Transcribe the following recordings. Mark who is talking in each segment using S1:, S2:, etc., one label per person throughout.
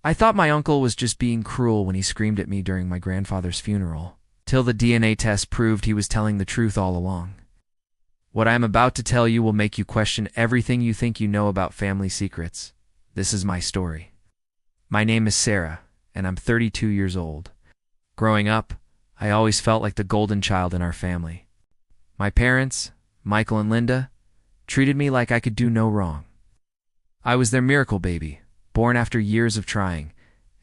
S1: I thought my uncle was just being cruel when he screamed at me during my grandfather's funeral, till the DNA test proved he was telling the truth all along. What I am about to tell you will make you question everything you think you know about family secrets. This is my story. My name is Sarah, and I'm 32 years old. Growing up, I always felt like the golden child in our family. My parents, Michael and Linda, treated me like I could do no wrong. I was their miracle baby, born after years of trying,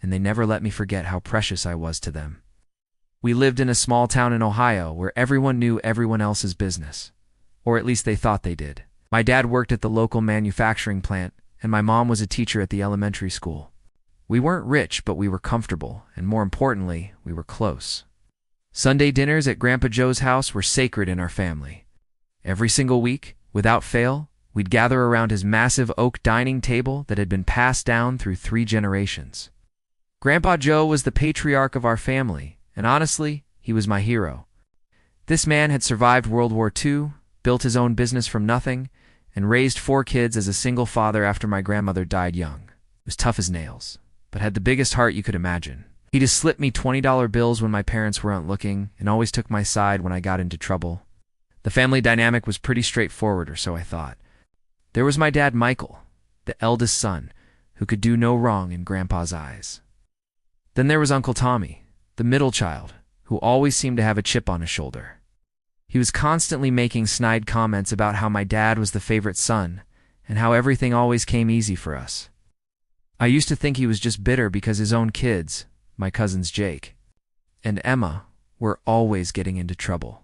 S1: and they never let me forget how precious I was to them. We lived in a small town in Ohio where everyone knew everyone else's business, or at least they thought they did. My dad worked at the local manufacturing plant, and my mom was a teacher at the elementary school. We weren't rich, but we were comfortable, and more importantly, we were close. Sunday dinners at Grandpa Joe's house were sacred in our family. Every single week, without fail, we'd gather around his massive oak dining table that had been passed down through 3 generations. Grandpa Joe was the patriarch of our family, and honestly, he was my hero. This man had survived World War II, built his own business from nothing, and raised 4 kids as a single father after my grandmother died young. He was tough as nails, but had the biggest heart you could imagine. He just slipped me $20 bills when my parents weren't looking and always took my side when I got into trouble. The family dynamic was pretty straightforward, or so I thought. There was my dad, Michael, the eldest son, who could do no wrong in Grandpa's eyes. Then there was Uncle Tommy, the middle child, who always seemed to have a chip on his shoulder. He was constantly making snide comments about how my dad was the favorite son and how everything always came easy for us. I used to think he was just bitter because his own kids, my cousins Jake and Emma, were always getting into trouble.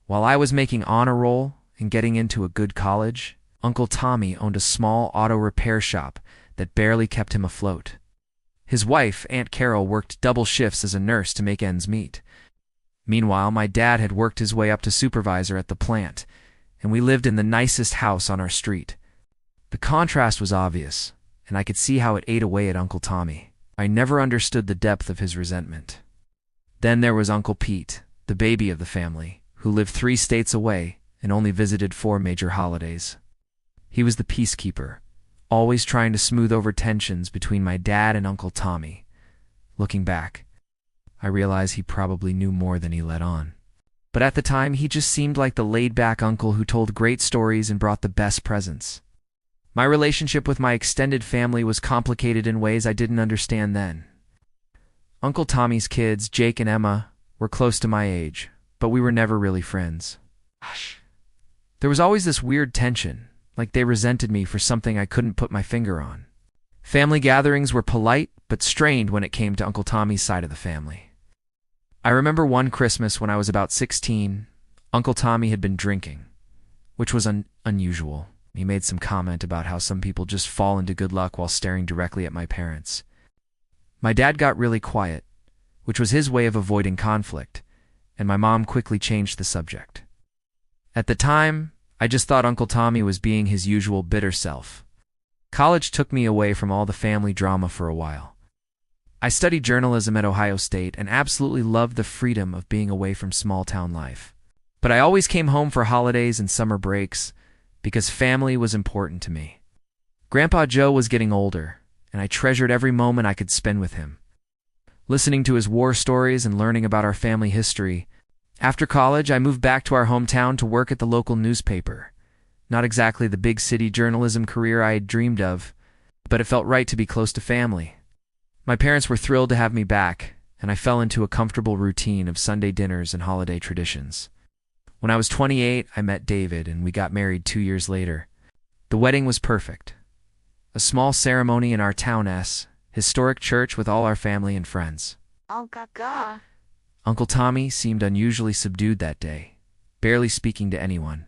S1: While I was making honor roll and getting into a good college, Uncle Tommy owned a small auto repair shop that barely kept him afloat. His wife, Aunt Carol, worked double shifts as a nurse to make ends meet. Meanwhile, my dad had worked his way up to supervisor at the plant, and we lived in the nicest house on our street. The contrast was obvious, and I could see how it ate away at Uncle Tommy. I never understood the depth of his resentment. Then there was Uncle Pete, the baby of the family, who lived 3 states away and only visited 4 major holidays. He was the peacekeeper, always trying to smooth over tensions between my dad and Uncle Tommy. Looking back, I realize he probably knew more than he let on. But at the time, he just seemed like the laid-back uncle who told great stories and brought the best presents. My relationship with my extended family was complicated in ways I didn't understand then. Uncle Tommy's kids, Jake and Emma, were close to my age, but we were never really friends. There was always this weird tension, like they resented me for something I couldn't put my finger on. Family gatherings were polite, but strained when it came to Uncle Tommy's side of the family. I remember one Christmas when I was about 16, Uncle Tommy had been drinking, which was unusual. He made some comment about how some people just fall into good luck while staring directly at my parents. My dad got really quiet, which was his way of avoiding conflict, and my mom quickly changed the subject. At the time, I just thought Uncle Tommy was being his usual bitter self. College took me away from all the family drama for a while. I studied journalism at Ohio State and absolutely loved the freedom of being away from small-town life. But I always came home for holidays and summer breaks, because family was important to me. Grandpa Joe was getting older, and I treasured every moment I could spend with him. Listening to his war stories and learning about our family history. After college, I moved back to our hometown to work at the local newspaper. Not exactly the big city journalism career I had dreamed of, but it felt right to be close to family. My parents were thrilled to have me back, and I fell into a comfortable routine of Sunday dinners and holiday traditions. When I was 28, I met David, and we got married 2 years later. The wedding was perfect. A small ceremony in our town's historic church with all our family and friends. Uncle Tommy seemed unusually subdued that day, barely speaking to anyone,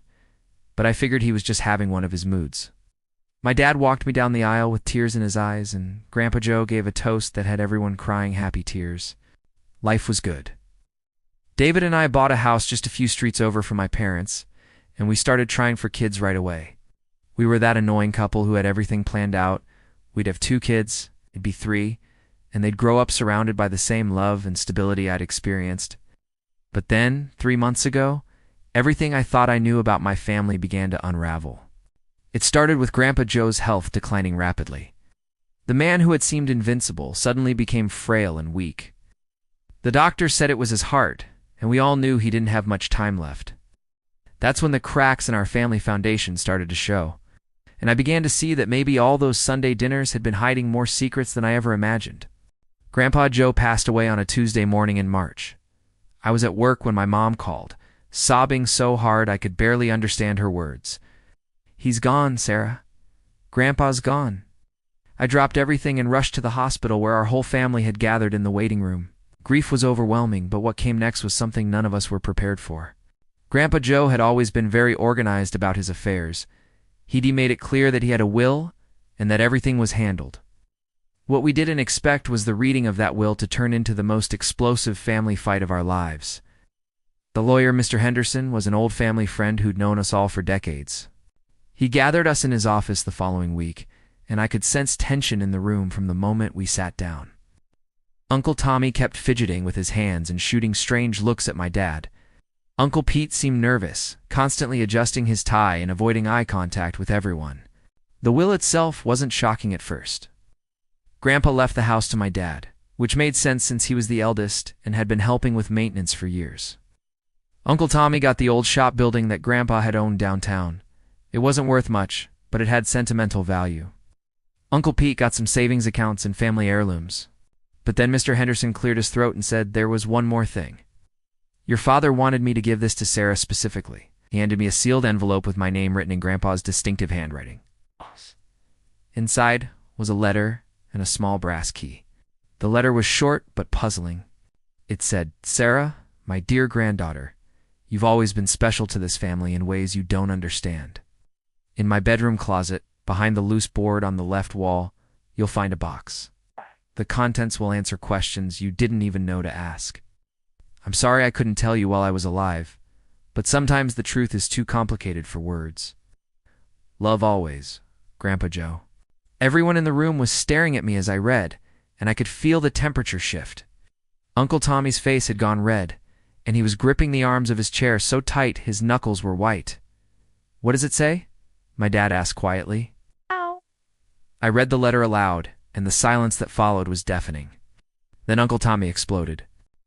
S1: but I figured he was just having one of his moods. My dad walked me down the aisle with tears in his eyes, and Grandpa Joe gave a toast that had everyone crying happy tears. Life was good. David and I bought a house just a few streets over from my parents, and we started trying for kids right away. We were that annoying couple who had everything planned out. We'd have 2 kids, it'd be 3, and they'd grow up surrounded by the same love and stability I'd experienced. But then, 3 months ago, everything I thought I knew about my family began to unravel. It started with Grandpa Joe's health declining rapidly. The man who had seemed invincible suddenly became frail and weak. The doctor said it was his heart, and we all knew he didn't have much time left. That's when the cracks in our family foundation started to show, and I began to see that maybe all those Sunday dinners had been hiding more secrets than I ever imagined. Grandpa Joe passed away on a Tuesday morning in March. I was at work when my mom called, sobbing so hard I could barely understand her words. "He's gone, Sarah. Grandpa's gone." I dropped everything and rushed to the hospital where our whole family had gathered in the waiting room. Grief was overwhelming, but what came next was something none of us were prepared for. Grandpa Joe had always been very organized about his affairs. He'd made it clear that he had a will and that everything was handled. What we didn't expect was the reading of that will to turn into the most explosive family fight of our lives. The lawyer, Mr. Henderson, was an old family friend who'd known us all for decades. He gathered us in his office the following week, and I could sense tension in the room from the moment we sat down. Uncle Tommy kept fidgeting with his hands and shooting strange looks at my dad. Uncle Pete seemed nervous, constantly adjusting his tie and avoiding eye contact with everyone. The will itself wasn't shocking at first. Grandpa left the house to my dad, which made sense since he was the eldest and had been helping with maintenance for years. Uncle Tommy got the old shop building that Grandpa had owned downtown. It wasn't worth much, but it had sentimental value. Uncle Pete got some savings accounts and family heirlooms. But then Mr. Henderson cleared his throat and said there was one more thing. "Your father wanted me to give this to Sarah specifically." He handed me a sealed envelope with my name written in Grandpa's distinctive handwriting. Inside was a letter and a small brass key. The letter was short but puzzling. It said, "Sarah, my dear granddaughter, you've always been special to this family in ways you don't understand. In my bedroom closet, behind the loose board on the left wall, you'll find a box. The contents will answer questions you didn't even know to ask. I'm sorry I couldn't tell you while I was alive, but sometimes the truth is too complicated for words. Love always, Grandpa Joe." Everyone in the room was staring at me as I read, and I could feel the temperature shift. Uncle Tommy's face had gone red, and he was gripping the arms of his chair so tight his knuckles were white. "What does it say?" my dad asked quietly.
S2: Ow.
S1: I read the letter aloud, and the silence that followed was deafening. Then Uncle Tommy exploded.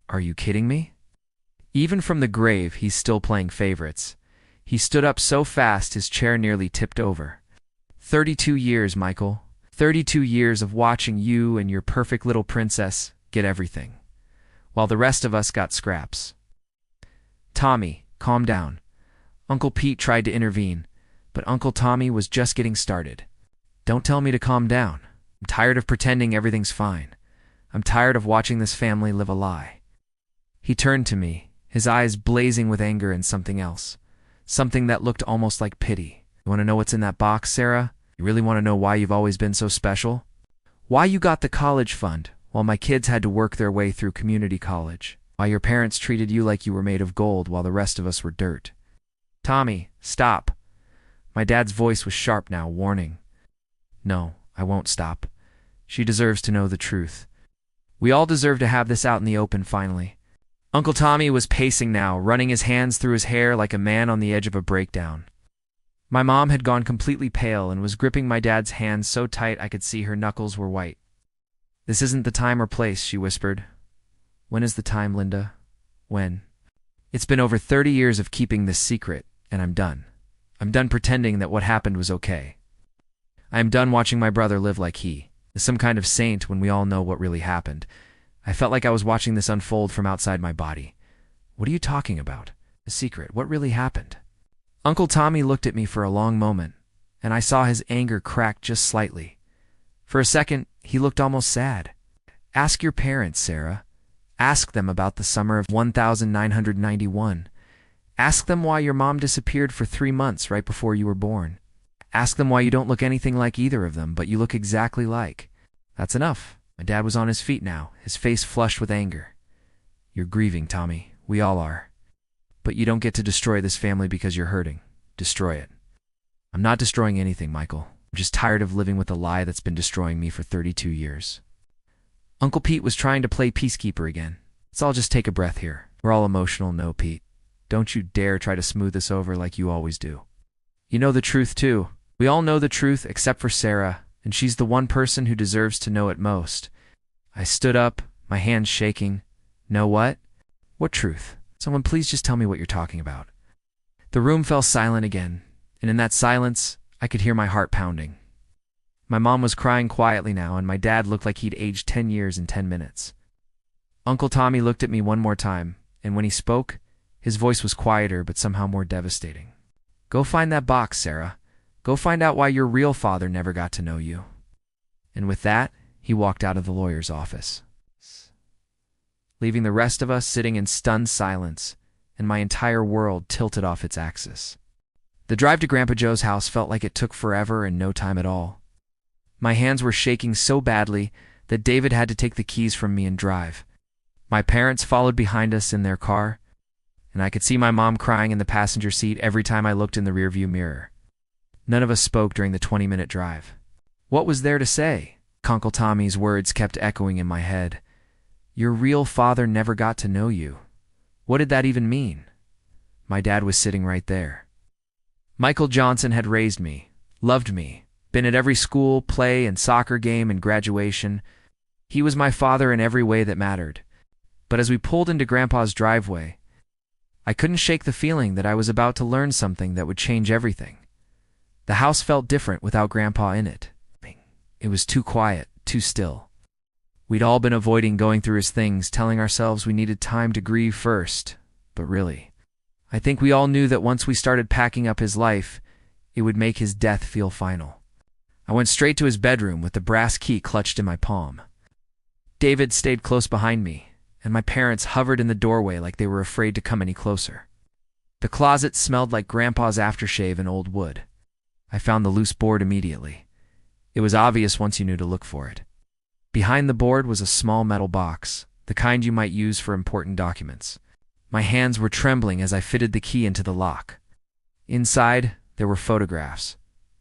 S1: "Are you kidding me?" Even from the grave, he's still playing favorites. He stood up so fast his chair nearly tipped over. 32 years, Michael. 32 years of watching you and your perfect little princess get everything, while the rest of us got scraps. "Tommy, calm down." Uncle Pete tried to intervene, but Uncle Tommy was just getting started. "Don't tell me to calm down. I'm tired of pretending everything's fine. I'm tired of watching this family live a lie." He turned to me, his eyes blazing with anger and something else, something that looked almost like pity. "You want to know what's in that box, Sarah? You really want to know why you've always been so special? Why you got the college fund while my kids had to work their way through community college? Why your parents treated you like you were made of gold while the rest of us were dirt?" "Tommy, stop." My dad's voice was sharp now, warning. "No, I won't stop. She deserves to know the truth. We all deserve to have this out in the open finally." Uncle Tommy was pacing now, running his hands through his hair like a man on the edge of a breakdown. My mom had gone completely pale and was gripping my dad's hands so tight I could see her knuckles were white. "This isn't the time or place," she whispered. "When is the time, Linda? When?" "It's been over 30 years of keeping this secret, and I'm done. I'm done pretending that what happened was okay. I am done watching my brother live like he is some kind of saint when we all know what really happened. I felt like I was watching this unfold from outside my body. What are you talking about? A secret? What really happened?" Uncle Tommy looked at me for a long moment, and I saw his anger crack just slightly. For a second, he looked almost sad. "Ask your parents, Sarah. Ask them about the summer of 1991. Ask them why your mom disappeared for 3 months right before you were born. Ask them why you don't look anything like either of them, but you look exactly like." That's enough. My dad was on his feet now, his face flushed with anger. "You're grieving, Tommy. We all are. But you don't get to destroy this family because you're hurting. Destroy it." "I'm not destroying anything, Michael. I'm just tired of living with a lie that's been destroying me for 32 years. Uncle Pete was trying to play peacekeeper again. "Let's all just take a breath here. We're all emotional, no, Pete. Don't you dare try to smooth this over like you always do. You know the truth, too. We all know the truth except for Sarah, and she's the one person who deserves to know it most. I stood up, my hands shaking. Know what? What truth? Someone please just tell me what you're talking about. The room fell silent again, and in that silence, I could hear my heart pounding. My mom was crying quietly now, and my dad looked like he'd aged 10 years in 10 minutes. Uncle Tommy looked at me one more time, and when he spoke, his voice was quieter but somehow more devastating. Go find that box, Sarah. Go find out why your real father never got to know you. And with that, he walked out of the lawyer's office, leaving the rest of us sitting in stunned silence, and my entire world tilted off its axis. The drive to Grandpa Joe's house felt like it took forever and no time at all. My hands were shaking so badly that David had to take the keys from me and drive. My parents followed behind us in their car, and I could see my mom crying in the passenger seat every time I looked in the rearview mirror. None of us spoke during the 20-minute drive. What was there to say? Uncle Tommy's words kept echoing in my head. Your real father never got to know you. What did that even mean? My dad was sitting right there. Michael Johnson had raised me, loved me, been at every school, play, and soccer game and graduation. He was my father in every way that mattered. But as we pulled into Grandpa's driveway, I couldn't shake the feeling that I was about to learn something that would change everything. The house felt different without Grandpa in it. It was too quiet, too still. We'd all been avoiding going through his things, telling ourselves we needed time to grieve first. But really, I think we all knew that once we started packing up his life, it would make his death feel final. I went straight to his bedroom with the brass key clutched in my palm. David stayed close behind me, and my parents hovered in the doorway like they were afraid to come any closer. The closet smelled like Grandpa's aftershave and old wood. I found the loose board immediately. It was obvious once you knew to look for it. Behind the board was a small metal box, the kind you might use for important documents. My hands were trembling as I fitted the key into the lock. Inside, there were photographs,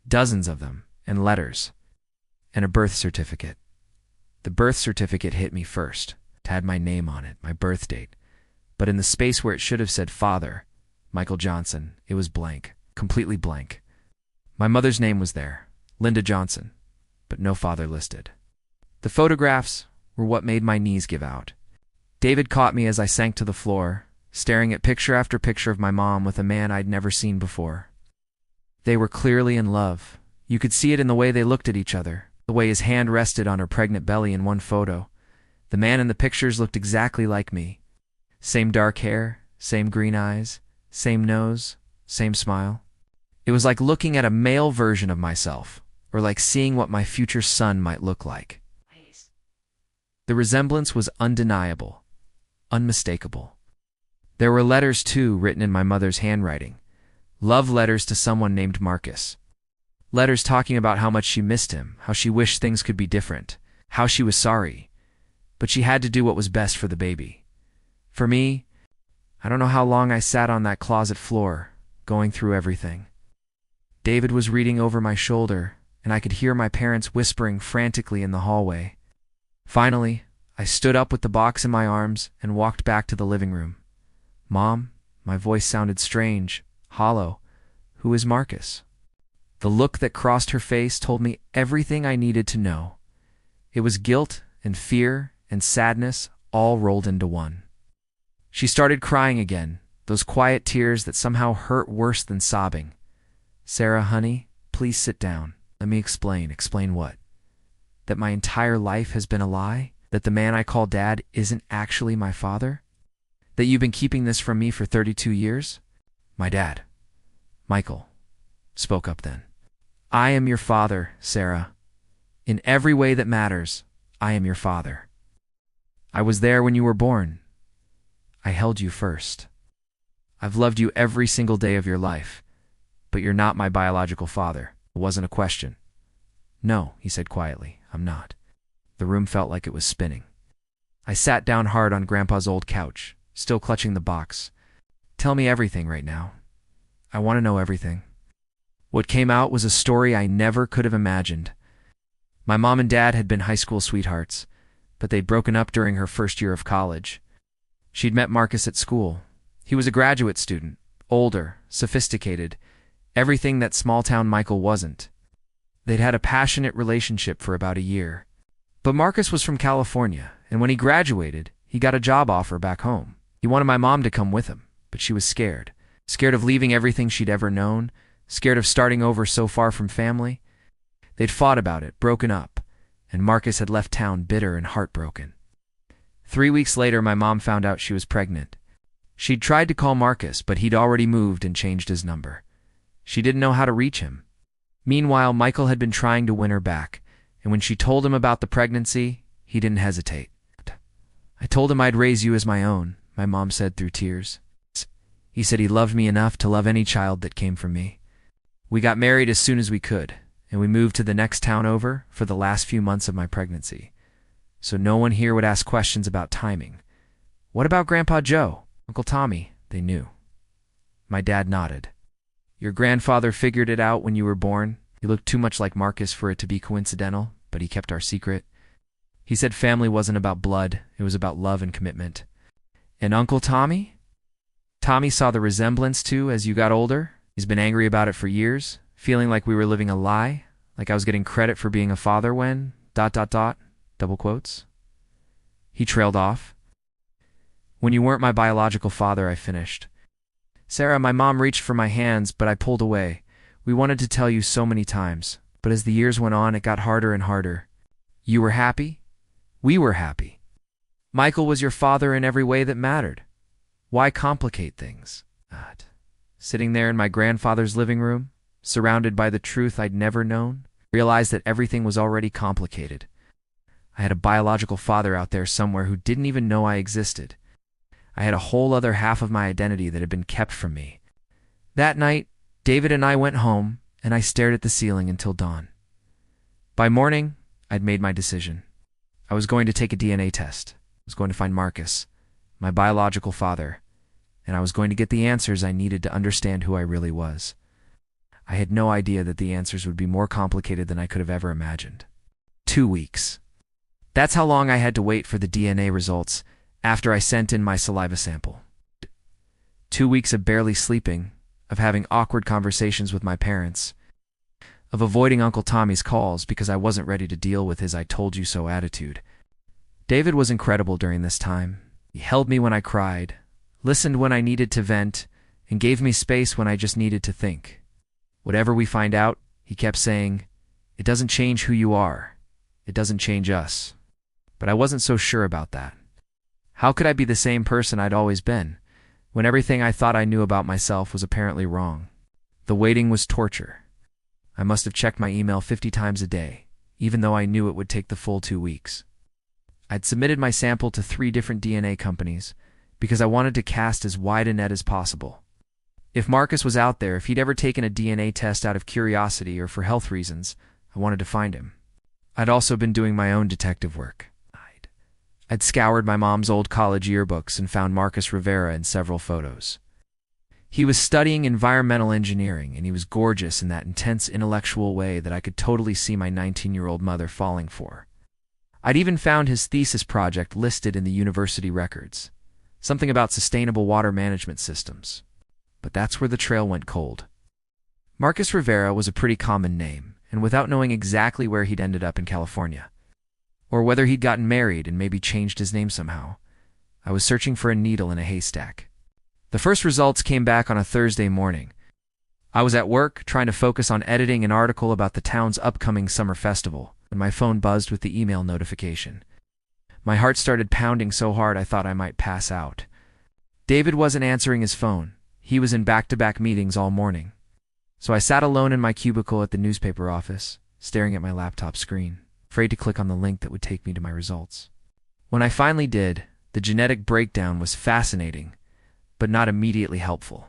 S1: dozens of them, and letters, and a birth certificate. The birth certificate hit me first. It had my name on it, my birth date. But in the space where it should have said Father, Michael Johnson, it was blank, completely blank. My mother's name was there, Linda Johnson, but no father listed. The photographs were what made my knees give out. David caught me as I sank to the floor, staring at picture after picture of my mom with a man I'd never seen before. They were clearly in love. You could see it in the way they looked at each other, the way his hand rested on her pregnant belly in one photo. The man in the pictures looked exactly like me. Same dark hair, same green eyes, same nose, same smile. It was like looking at a male version of myself, or like seeing what my future son might look like. The resemblance was undeniable, unmistakable. There were letters, too, written in my mother's handwriting. Love letters to someone named Marcus. Letters talking about how much she missed him, how she wished things could be different, how she was sorry. But she had to do what was best for the baby. For me, I don't know how long I sat on that closet floor, going through everything. David was reading over my shoulder, and I could hear my parents whispering frantically in the hallway. Finally, I stood up with the box in my arms and walked back to the living room. Mom, my voice sounded strange, hollow. Who is Marcus? The look that crossed her face told me everything I needed to know. It was guilt and fear and sadness all rolled into one. She started crying again, those quiet tears that somehow hurt worse than sobbing. Sarah, honey, please sit down. Let me explain. Explain what? That my entire life has been a lie? That the man I call Dad isn't actually my father? That you've been keeping this from me for 32 years? My dad, Michael, spoke up then. I am your father, Sarah. In every way that matters, I am your father. I was there when you were born. I held you first. I've loved you every single day of your life, but you're not my biological father. It wasn't a question. No, he said quietly, I'm not. The room felt like it was spinning. I sat down hard on Grandpa's old couch, still clutching the box. Tell me everything right now. I want to know everything. What came out was a story I never could have imagined. My mom and dad had been high school sweethearts, but they'd broken up during her first year of college. She'd met Marcus at school. He was a graduate student, older, sophisticated, everything that small-town Michael wasn't. They'd had a passionate relationship for about a year. But Marcus was from California, and when he graduated, he got a job offer back home. He wanted my mom to come with him, but she was scared. Scared of leaving everything she'd ever known, scared of starting over so far from family. They'd fought about it, broken up, and Marcus had left town bitter and heartbroken. 3 weeks later, my mom found out she was pregnant. She'd tried to call Marcus, but he'd already moved and changed his number. She didn't know how to reach him. Meanwhile, Michael had been trying to win her back, and when she told him about the pregnancy, he didn't hesitate. "I told him I'd raise you as my own," my mom said through tears. "He said he loved me enough to love any child that came from me." We got married as soon as we could, and we moved to the next town over for the last few months of my pregnancy. So no one here would ask questions about timing. "What about Grandpa Joe? Uncle Tommy?" They knew. My dad nodded. "Your grandfather figured it out when you were born. He looked too much like Marcus for it to be coincidental, but he kept our secret. He said family wasn't about blood, it was about love and commitment." "And Uncle Tommy?" "Tommy saw the resemblance too as you got older. He's been angry about it for years, feeling like we were living a lie, like I was getting credit for being a father when... ... double quotes. He trailed off. "When you weren't my biological father," I finished. "Sarah, my mom reached for my hands, but I pulled away. We wanted to tell you so many times, but as the years went on, it got harder and harder. You were happy? We were happy. Michael was your father in every way that mattered. Why complicate things?" Sitting there in my grandfather's living room, surrounded by the truth I'd never known, realized that everything was already complicated. I had a biological father out there somewhere who didn't even know I existed. I had a whole other half of my identity that had been kept from me. That night, David and I went home, and I stared at the ceiling until dawn. By morning, I'd made my decision. I was going to take a DNA test. I was going to find Marcus, my biological father, and I was going to get the answers I needed to understand who I really was. I had no idea that the answers would be more complicated than I could have ever imagined. 2 weeks. That's how long I had to wait for the DNA results after I sent in my saliva sample. 2 weeks of barely sleeping, of having awkward conversations with my parents, of avoiding Uncle Tommy's calls because I wasn't ready to deal with his "I told you so" attitude. David was incredible during this time. He held me when I cried, listened when I needed to vent, and gave me space when I just needed to think. Whatever we find out, he kept saying, "It doesn't change who you are. It doesn't change us." But I wasn't so sure about that. How could I be the same person I'd always been, when everything I thought I knew about myself was apparently wrong? The waiting was torture. I must have checked my email 50 times a day, even though I knew it would take the full 2 weeks. I'd submitted my sample to 3 different DNA companies because I wanted to cast as wide a net as possible. If Marcus was out there, if he'd ever taken a DNA test out of curiosity or for health reasons, I wanted to find him. I'd also been doing my own detective work. I'd scoured my mom's old college yearbooks and found Marcus Rivera in several photos. He was studying environmental engineering, and he was gorgeous in that intense intellectual way that I could totally see my 19-year-old mother falling for. I'd even found his thesis project listed in the university records, something about sustainable water management systems. But that's where the trail went cold. Marcus Rivera was a pretty common name, and without knowing exactly where he'd ended up in California, or whether he'd gotten married and maybe changed his name somehow, I was searching for a needle in a haystack. The first results came back on a Thursday morning. I was at work, trying to focus on editing an article about the town's upcoming summer festival, when my phone buzzed with the email notification. My heart started pounding so hard I thought I might pass out. David wasn't answering his phone. He was in back-to-back meetings all morning. So I sat alone in my cubicle at the newspaper office, staring at my laptop screen, afraid to click on the link that would take me to my results. When I finally did, the genetic breakdown was fascinating, but not immediately helpful.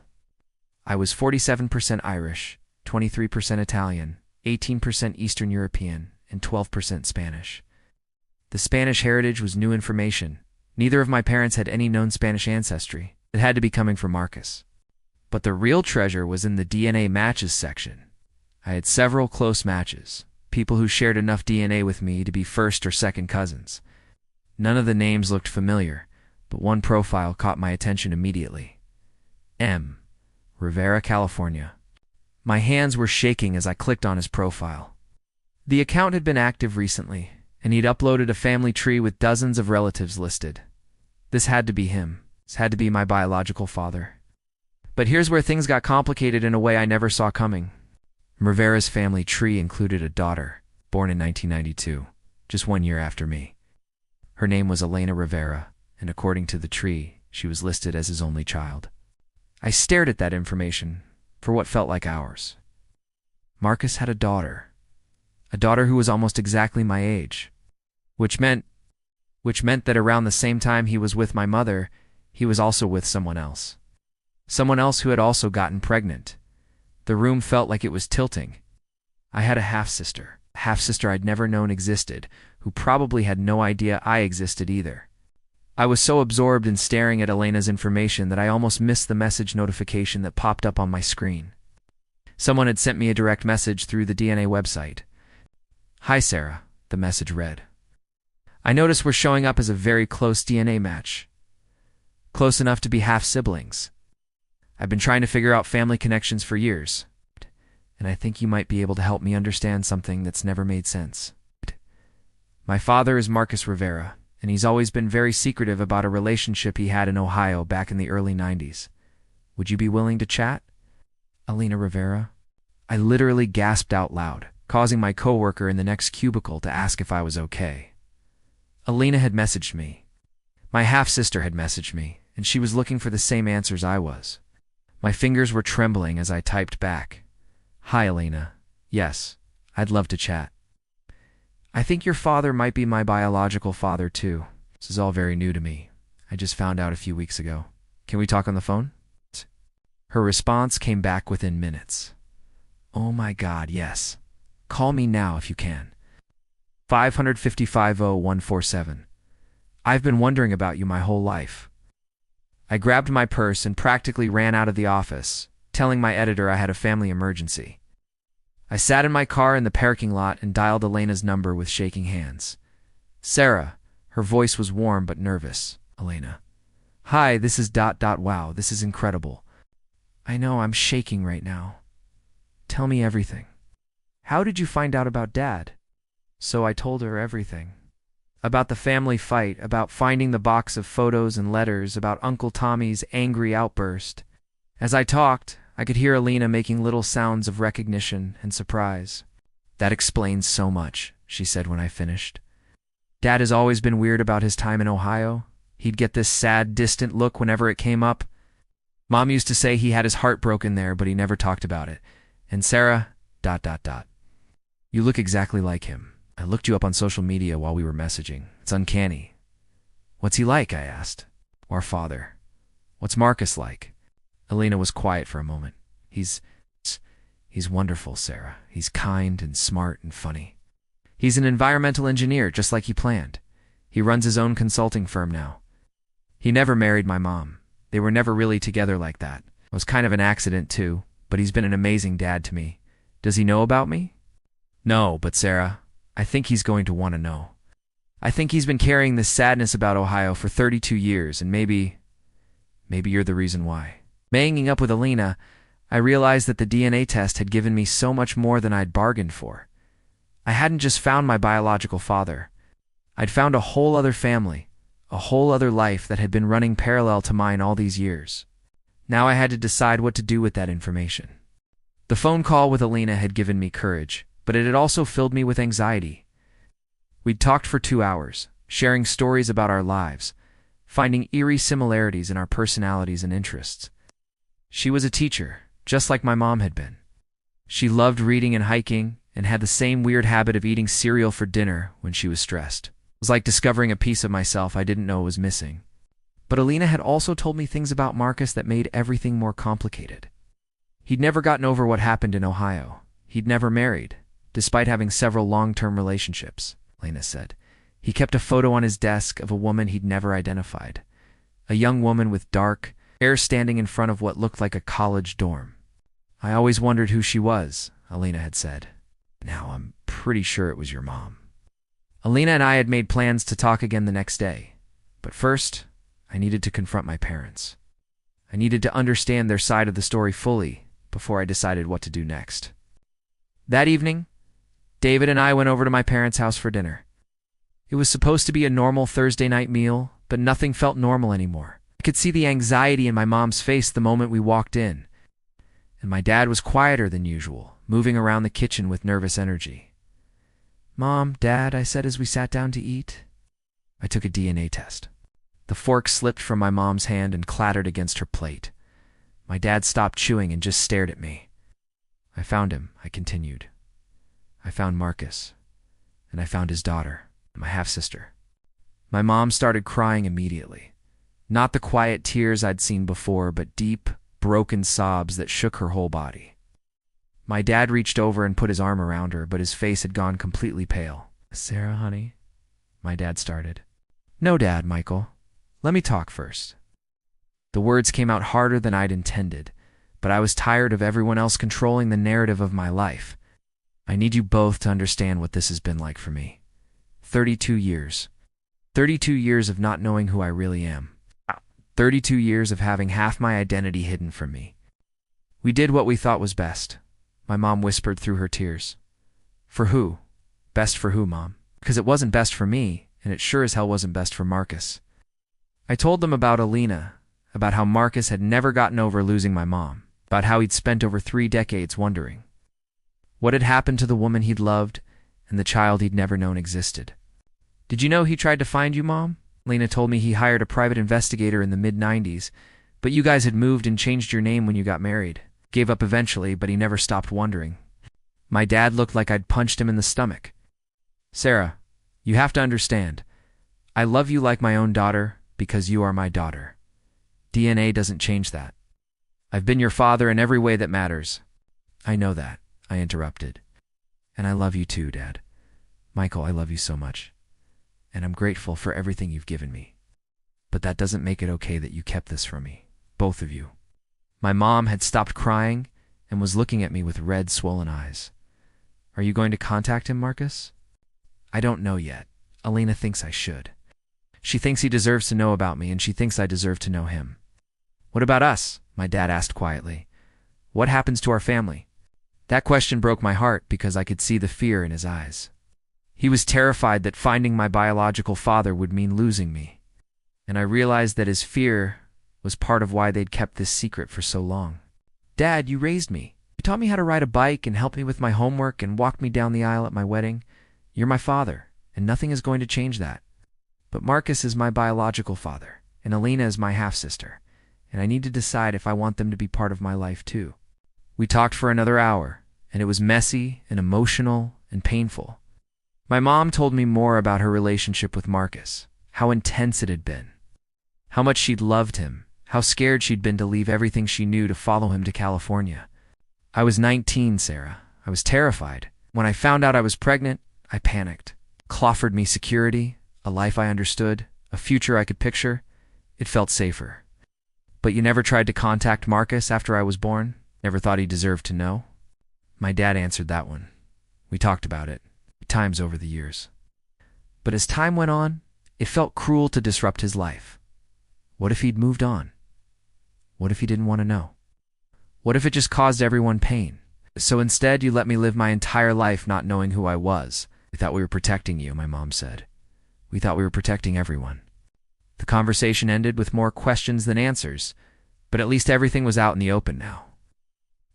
S1: I was 47% Irish, 23% Italian, 18% Eastern European, and 12% Spanish. The Spanish heritage was new information. Neither of my parents had any known Spanish ancestry. It had to be coming from Marcus. But the real treasure was in the DNA matches section. I had several close matches, people who shared enough DNA with me to be first or second cousins. None of the names looked familiar, but one profile caught my attention immediately. M. Rivera, California. My hands were shaking as I clicked on his profile. The account had been active recently, and he'd uploaded a family tree with dozens of relatives listed. This had to be him. This had to be my biological father. But here's where things got complicated in a way I never saw coming. Rivera's family tree included a daughter, born in 1992, just 1 year after me. Her name was Elena Rivera, and according to the tree, she was listed as his only child. I stared at that information for what felt like hours. Marcus had a daughter who was almost exactly my age, which meant that around the same time he was with my mother, he was also with someone else who had also gotten pregnant. The room felt like it was tilting. I had a half-sister I'd never known existed, who probably had no idea I existed either. I was so absorbed in staring at Elena's information that I almost missed the message notification that popped up on my screen. Someone had sent me a direct message through the DNA website. "Hi, Sarah," the message read. "I notice we're showing up as a very close DNA match. Close enough to be half-siblings. I've been trying to figure out family connections for years, and I think you might be able to help me understand something that's never made sense. My father is Marcus Rivera, and he's always been very secretive about a relationship he had in Ohio back in the early 90s. Would you be willing to chat?" Elena Rivera? I literally gasped out loud, causing my coworker in the next cubicle to ask if I was okay. Elena had messaged me. My half-sister had messaged me, and she was looking for the same answers I was. My fingers were trembling as I typed back. "Hi, Elena. Yes, I'd love to chat. I think your father might be my biological father, too. This is all very new to me. I just found out a few weeks ago. Can we talk on the phone?" Her response came back within minutes. "Oh my God, yes. Call me now if you can. 555-0147. I've been wondering about you my whole life." I grabbed my purse and practically ran out of the office, telling my editor I had a family emergency. I sat in my car in the parking lot and dialed Elena's number with shaking hands. "Sarah," her voice was warm but nervous. "Elena. Hi, this is ... Wow, this is incredible. I know I'm shaking right now. Tell me everything. How did you find out about Dad?" So I told her everything. About the family fight, about finding the box of photos and letters, about Uncle Tommy's angry outburst. As I talked, I could hear Elena making little sounds of recognition and surprise. "That explains so much," she said when I finished. "Dad has always been weird about his time in Ohio. He'd get this sad, distant look whenever it came up. Mom used to say he had his heart broken there, but he never talked about it. And Sarah... You look exactly like him. I looked you up on social media while we were messaging. It's uncanny." "What's he like?" I asked. "Our father. What's Marcus like?" Elena was quiet for a moment. He's wonderful, Sarah. He's kind and smart and funny. He's an environmental engineer, just like he planned. He runs his own consulting firm now. He never married my mom. They were never really together like that. It was kind of an accident, too, but he's been an amazing dad to me. Does he know about me?" "No, but Sarah, I think he's going to want to know. I think he's been carrying this sadness about Ohio for 32 years, and maybe you're the reason why." Hanging up with Elena, I realized that the DNA test had given me so much more than I'd bargained for. I hadn't just found my biological father. I'd found a whole other family, a whole other life that had been running parallel to mine all these years. Now I had to decide what to do with that information. The phone call with Elena had given me courage, but it had also filled me with anxiety. We'd talked for 2 hours, sharing stories about our lives, finding eerie similarities in our personalities and interests. She was a teacher, just like my mom had been. She loved reading and hiking, and had the same weird habit of eating cereal for dinner when she was stressed. It was like discovering a piece of myself I didn't know was missing. But Elena had also told me things about Marcus that made everything more complicated. He'd never gotten over what happened in Ohio. He'd never married, despite having several long-term relationships, Elena said. He kept a photo on his desk of a woman he'd never identified. A young woman with dark hair standing in front of what looked like a college dorm. "I always wondered who she was," Elena had said. "Now I'm pretty sure it was your mom." Elena and I had made plans to talk again the next day. But first, I needed to confront my parents. I needed to understand their side of the story fully before I decided what to do next. That evening, David and I went over to my parents' house for dinner. It was supposed to be a normal Thursday night meal, but nothing felt normal anymore. I could see the anxiety in my mom's face the moment we walked in, and my dad was quieter than usual, moving around the kitchen with nervous energy. "Mom, Dad," I said as we sat down to eat. I took a DNA test. The fork slipped from my mom's hand and clattered against her plate. My dad stopped chewing and just stared at me. "I found him," I continued. "I found Marcus, and I found his daughter, my half-sister." My mom started crying immediately. Not the quiet tears I'd seen before, but deep, broken sobs that shook her whole body. My dad reached over and put his arm around her, but his face had gone completely pale. "Sarah, honey," my dad started. "No, Dad, Michael. Let me talk first." The words came out harder than I'd intended, but I was tired of everyone else controlling the narrative of my life. "I need you both to understand what this has been like for me. 32 years. 32 years of not knowing who I really am. 32 years of having half my identity hidden from me. We did what we thought was best," my mom whispered through her tears. "For who? Best for who, Mom? Because it wasn't best for me, and it sure as hell wasn't best for Marcus." I told them about Alina, about how Marcus had never gotten over losing my mom, about how he'd spent over 3 decades wondering what had happened to the woman he'd loved and the child he'd never known existed. "Did you know he tried to find you, Mom? Lena told me he hired a private investigator in the mid-90s, but you guys had moved and changed your name when you got married. Gave up eventually, but he never stopped wondering." My dad looked like I'd punched him in the stomach. "Sarah, you have to understand. I love you like my own daughter because you are my daughter. DNA doesn't change that. I've been your father in every way that matters." "I know that," I interrupted. "And I love you too, Dad. Michael, I love you so much. And I'm grateful for everything you've given me. But that doesn't make it okay that you kept this from me, both of you." My mom had stopped crying and was looking at me with red, swollen eyes. "Are you going to contact him, Marcus?" "I don't know yet. Alina thinks I should. She thinks he deserves to know about me, and she thinks I deserve to know him." "What about us?" my dad asked quietly. "What happens to our family?" That question broke my heart because I could see the fear in his eyes. He was terrified that finding my biological father would mean losing me, and I realized that his fear was part of why they'd kept this secret for so long. "Dad, you raised me. You taught me how to ride a bike and helped me with my homework and walked me down the aisle at my wedding. You're my father, and nothing is going to change that. But Marcus is my biological father, and Alina is my half-sister, and I need to decide if I want them to be part of my life too." We talked for another hour, and it was messy and emotional and painful. My mom told me more about her relationship with Marcus, how intense it had been, how much she'd loved him, how scared she'd been to leave everything she knew to follow him to California. "I was 19, Sarah. I was terrified. When I found out I was pregnant, I panicked. Claw offered me security, a life I understood, a future I could picture. It felt safer." "But you never tried to contact Marcus after I was born? Never thought he deserved to know?" My dad answered that one. We talked about it, times over the years. But as time went on, it felt cruel to disrupt his life. What if he'd moved on? What if he didn't want to know? What if it just caused everyone pain? "So instead, you let me live my entire life not knowing who I was. We thought we were protecting you," my mom said. "We thought we were protecting everyone." The conversation ended with more questions than answers, but at least everything was out in the open now.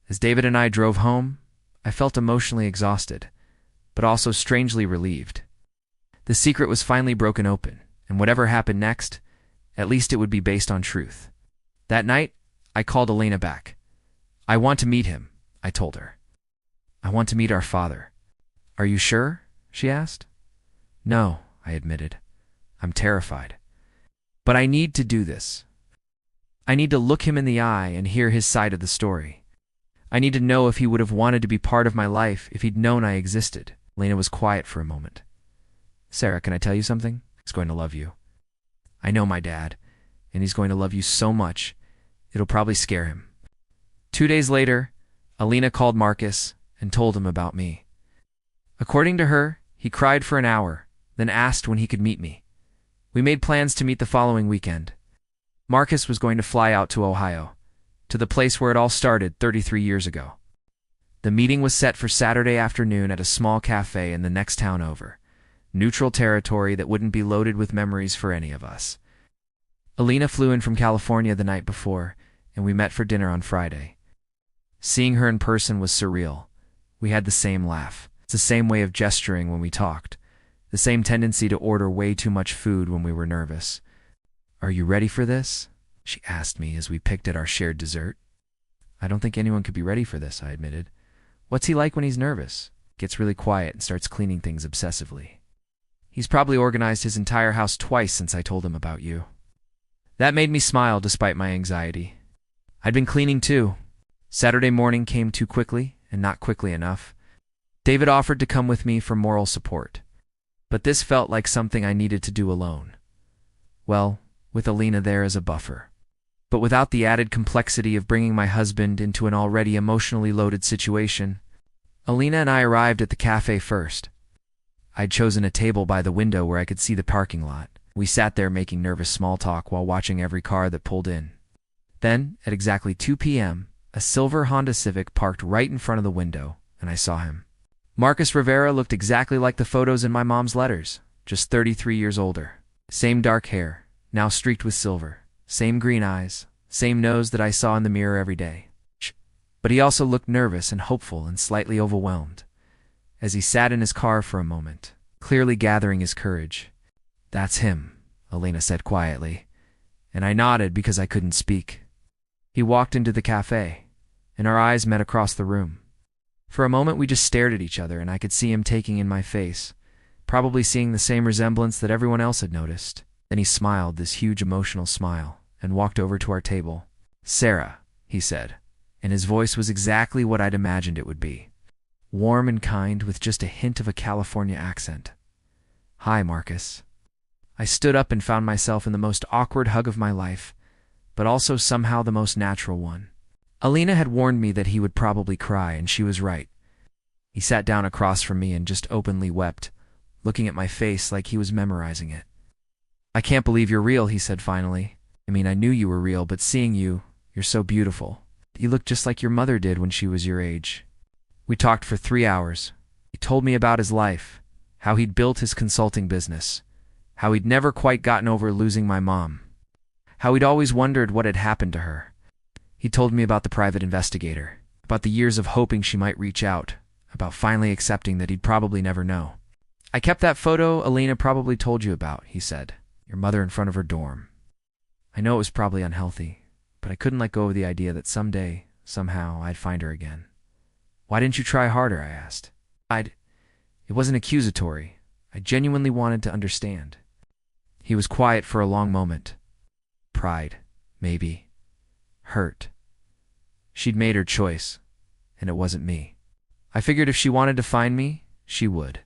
S1: As David and I drove home, I felt emotionally exhausted, but also strangely relieved. The secret was finally broken open, and whatever happened next, at least it would be based on truth. That night, I called Alina back. "I want to meet him," I told her. "I want to meet our father." "Are you sure?" she asked. "No," I admitted. "I'm terrified. But I need to do this. I need to look him in the eye and hear his side of the story. I need to know if he would have wanted to be part of my life if he'd known I existed." Lena was quiet for a moment. "Sarah, can I tell you something? He's going to love you. I know my dad, and he's going to love you so much, it'll probably scare him." 2 days later, Alina called Marcus and told him about me. According to her, he cried for an hour, then asked when he could meet me. We made plans to meet the following weekend. Marcus was going to fly out to Ohio, to the place where it all started 33 years ago. The meeting was set for Saturday afternoon at a small cafe in the next town over. Neutral territory that wouldn't be loaded with memories for any of us. Alina flew in from California the night before, and we met for dinner on Friday. Seeing her in person was surreal. We had the same laugh. It's the same way of gesturing when we talked. The same tendency to order way too much food when we were nervous. "Are you ready for this?" she asked me as we picked at our shared dessert. "I don't think anyone could be ready for this," I admitted. "What's he like when he's nervous?" "Gets really quiet and starts cleaning things obsessively. He's probably organized his entire house twice since I told him about you." That made me smile despite my anxiety. I'd been cleaning too. Saturday morning came too quickly, and not quickly enough. David offered to come with me for moral support. But this felt like something I needed to do alone. Well, with Alina there as a buffer. But without the added complexity of bringing my husband into an already emotionally loaded situation. Alina and I arrived at the cafe first. I'd chosen a table by the window where I could see the parking lot. We sat there making nervous small talk while watching every car that pulled in. Then, at exactly 2 p.m., a silver Honda Civic parked right in front of the window, and I saw him. Marcus Rivera looked exactly like the photos in my mom's letters, just 33 years older. Same dark hair, now streaked with silver. Same green eyes, same nose that I saw in the mirror every day. But he also looked nervous and hopeful and slightly overwhelmed, as he sat in his car for a moment, clearly gathering his courage. "That's him," Alina said quietly, and I nodded because I couldn't speak. He walked into the cafe, and our eyes met across the room. For a moment we just stared at each other, and I could see him taking in my face, probably seeing the same resemblance that everyone else had noticed. Then he smiled, this huge emotional smile, and walked over to our table. "Sarah," he said, and his voice was exactly what I'd imagined it would be. Warm and kind, with just a hint of a California accent. "Hi, Marcus." I stood up and found myself in the most awkward hug of my life, but also somehow the most natural one. Alina had warned me that he would probably cry, and she was right. He sat down across from me and just openly wept, looking at my face like he was memorizing it. "I can't believe you're real," he said finally. "I mean, I knew you were real, but seeing you, you're so beautiful. You look just like your mother did when she was your age." We talked for 3 hours. He told me about his life, how he'd built his consulting business, how he'd never quite gotten over losing my mom, how he'd always wondered what had happened to her. He told me about the private investigator, about the years of hoping she might reach out, about finally accepting that he'd probably never know. "I kept that photo Alina probably told you about," he said, "your mother in front of her dorm. I know it was probably unhealthy, but I couldn't let go of the idea that someday, somehow, I'd find her again." "Why didn't you try harder?" I asked. It wasn't accusatory. I genuinely wanted to understand. He was quiet for a long moment. Pride, maybe. Hurt. She'd made her choice, and it wasn't me. I figured if she wanted to find me, she would.